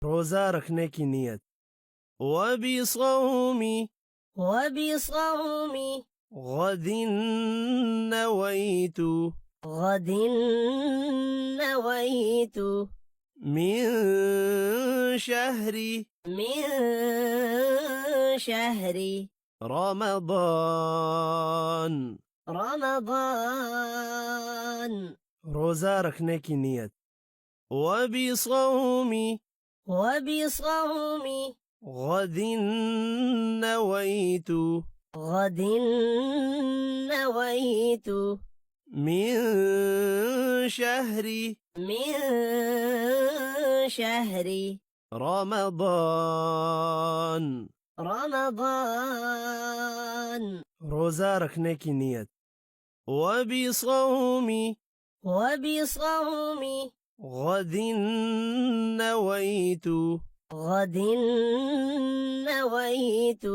रोजा रखने की नियत। वबिसौमी وبصوم गदिन नवैतु غد نويت من شهر من شهر रमदान। رمضان रोजा रखने की नियत। वबिसौमी وبصوم गदिन नवैतु غد نويت من شهر من شهر रमदान। رمضان रोजा रखने की नियत। वबिसौमी وبصوم गदिन नवैतु غد نويت